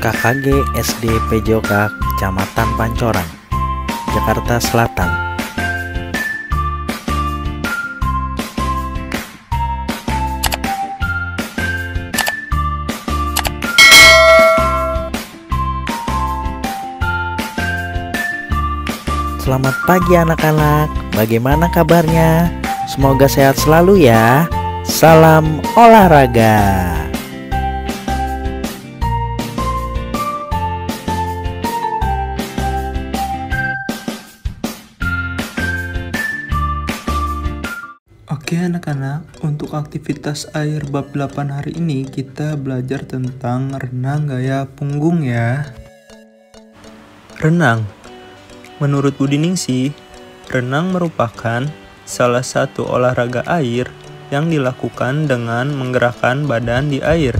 KKG SD PJOK Kecamatan Pancoran, Jakarta Selatan. Selamat pagi anak-anak, bagaimana kabarnya? Semoga sehat selalu ya. Salam olahraga. Oke anak-anak, untuk aktivitas air bab 8 hari ini kita belajar tentang renang gaya punggung ya. Renang. Menurut Budi Ningsih, renang merupakan salah satu olahraga air yang dilakukan dengan menggerakkan badan di air,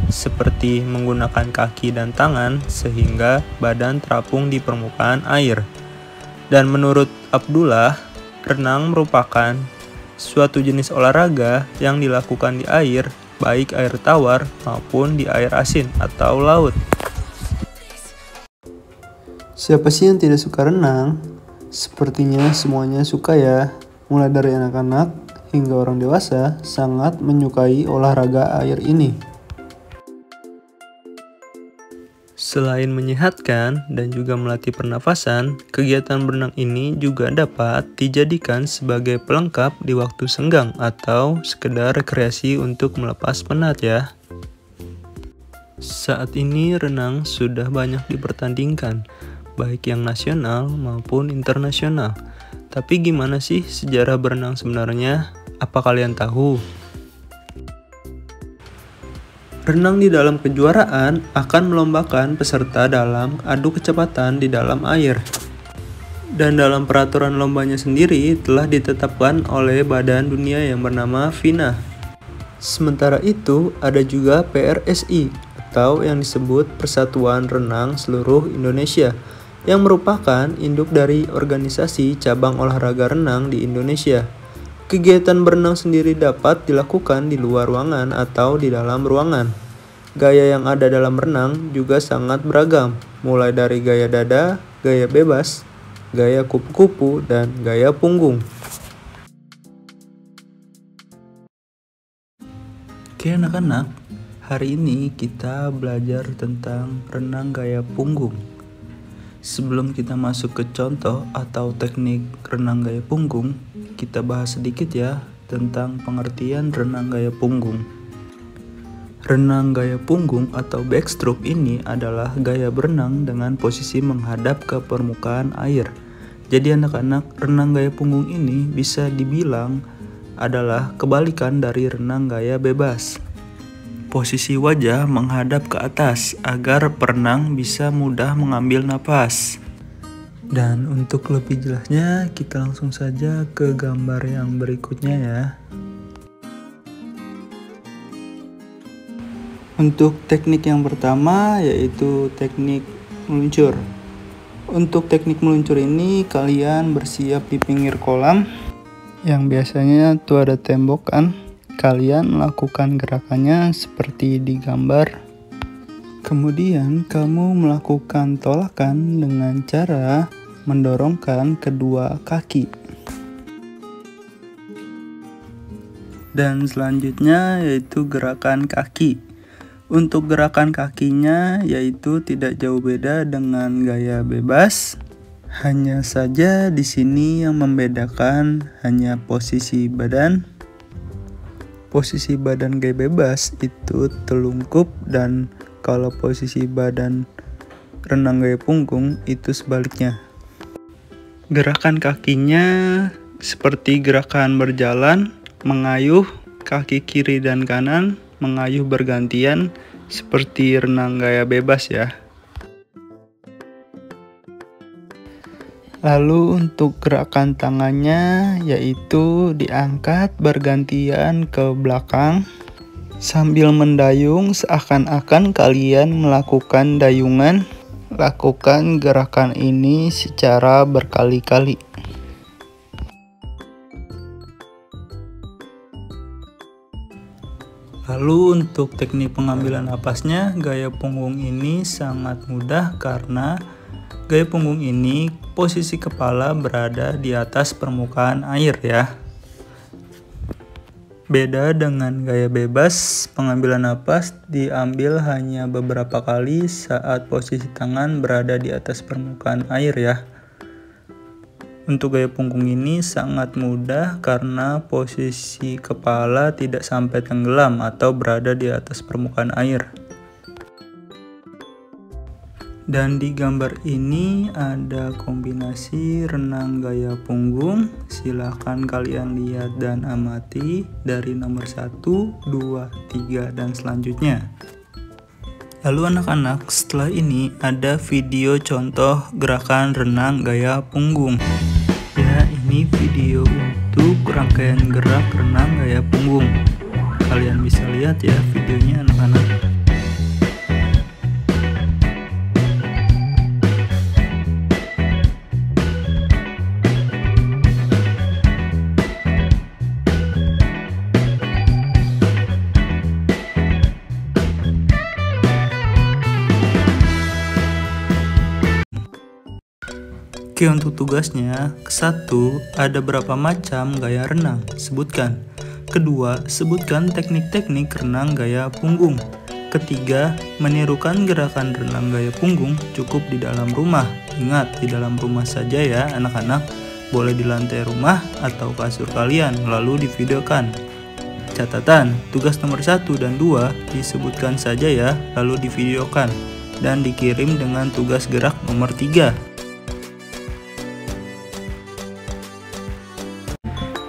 seperti menggunakan kaki dan tangan sehingga badan terapung di permukaan air. Dan menurut Abdullah, renang merupakan suatu jenis olahraga yang dilakukan di air, baik air tawar maupun di air asin atau laut. Siapa sih yang tidak suka renang? Sepertinya semuanya suka ya. Mulai dari anak-anak hingga orang dewasa sangat menyukai olahraga air ini. Selain menyehatkan dan juga melatih pernafasan, kegiatan berenang ini juga dapat dijadikan sebagai pelengkap di waktu senggang atau sekedar rekreasi untuk melepas penat ya. Saat ini renang sudah banyak dipertandingkan, baik yang nasional maupun internasional. Tapi gimana sih sejarah berenang sebenarnya? Apa kalian tahu? Renang di dalam kejuaraan akan melombakan peserta dalam adu kecepatan di dalam air. Dan dalam peraturan lombanya sendiri telah ditetapkan oleh badan dunia yang bernama FINA. Sementara itu ada juga PRSI atau yang disebut Persatuan Renang Seluruh Indonesia, yang merupakan induk dari organisasi cabang olahraga renang di Indonesia. Kegiatan berenang sendiri dapat dilakukan di luar ruangan atau di dalam ruangan. Gaya yang ada dalam renang juga sangat beragam, mulai dari gaya dada, gaya bebas, gaya kupu-kupu, dan gaya punggung. Oke anak-anak, hari ini kita belajar tentang renang gaya punggung. Sebelum kita masuk ke contoh atau teknik renang gaya punggung, kita bahas sedikit ya tentang pengertian renang gaya punggung. Renang gaya punggung atau backstroke ini adalah gaya berenang dengan posisi menghadap ke permukaan air. Jadi anak-anak, renang gaya punggung ini bisa dibilang adalah kebalikan dari renang gaya bebas. Posisi wajah menghadap ke atas agar perenang bisa mudah mengambil napas. Dan untuk lebih jelasnya kita langsung saja ke gambar yang berikutnya ya. Untuk teknik yang pertama yaitu teknik meluncur. Untuk teknik meluncur ini kalian bersiap di pinggir kolam yang biasanya tuh ada tembok kan. Kalian melakukan gerakannya seperti di gambar. Kemudian kamu melakukan tolakan dengan cara mendorongkan kedua kaki. Dan selanjutnya yaitu gerakan kaki. Untuk gerakan kakinya yaitu tidak jauh beda dengan gaya bebas. Hanya saja di sini yang membedakan hanya posisi badan. Posisi badan gaya bebas itu telungkup, dan kalau posisi badan renang gaya punggung itu sebaliknya. Gerakan kakinya seperti gerakan berjalan, mengayuh, kaki kiri dan kanan mengayuh bergantian seperti renang gaya bebas ya. Lalu untuk gerakan tangannya yaitu diangkat bergantian ke belakang sambil mendayung seakan-akan kalian melakukan dayungan. Lakukan gerakan ini secara berkali-kali. Lalu untuk teknik pengambilan napasnya, gaya punggung ini sangat mudah karena gaya punggung ini posisi kepala berada di atas permukaan air ya. Beda dengan gaya bebas, pengambilan napas diambil hanya beberapa kali saat posisi tangan berada di atas permukaan air ya. Untuk gaya punggung ini sangat mudah karena posisi kepala tidak sampai tenggelam atau berada di atas permukaan air. Dan di gambar ini ada kombinasi renang gaya punggung. Silahkan kalian lihat dan amati dari nomor 1, 2, 3, dan selanjutnya. Lalu anak-anak, setelah ini ada video contoh gerakan renang gaya punggung. Ya, ini video untuk rangkaian gerak renang gaya punggung. Kalian bisa lihat ya videonya anak-anak. Oke, untuk tugasnya, ke-1, ada berapa macam gaya renang? Sebutkan. Kedua, sebutkan teknik-teknik renang gaya punggung. Ketiga, menirukan gerakan renang gaya punggung cukup di dalam rumah. Ingat, di dalam rumah saja ya anak-anak. Boleh di lantai rumah atau kasur kalian, lalu divideokan. Catatan, tugas nomor 1 dan 2 disebutkan saja ya, lalu divideokan. Dan dikirim dengan tugas gerak nomor 3.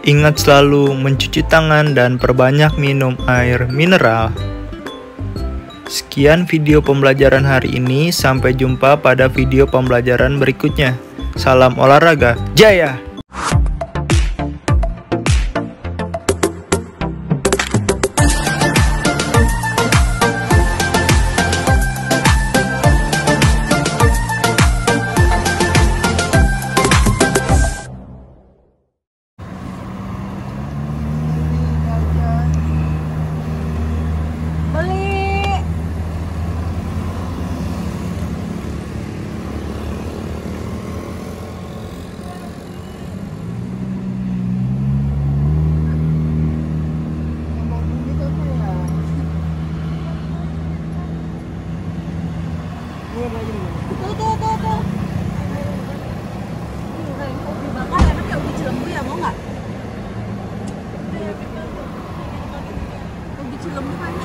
Ingat selalu mencuci tangan dan perbanyak minum air mineral. Sekian video pembelajaran hari ini, sampai jumpa pada video pembelajaran berikutnya. Salam olahraga, jaya! Tuh. Ubi bakar enak ya, ubi cilembu ya, mau nggak? Ubi cilembu kan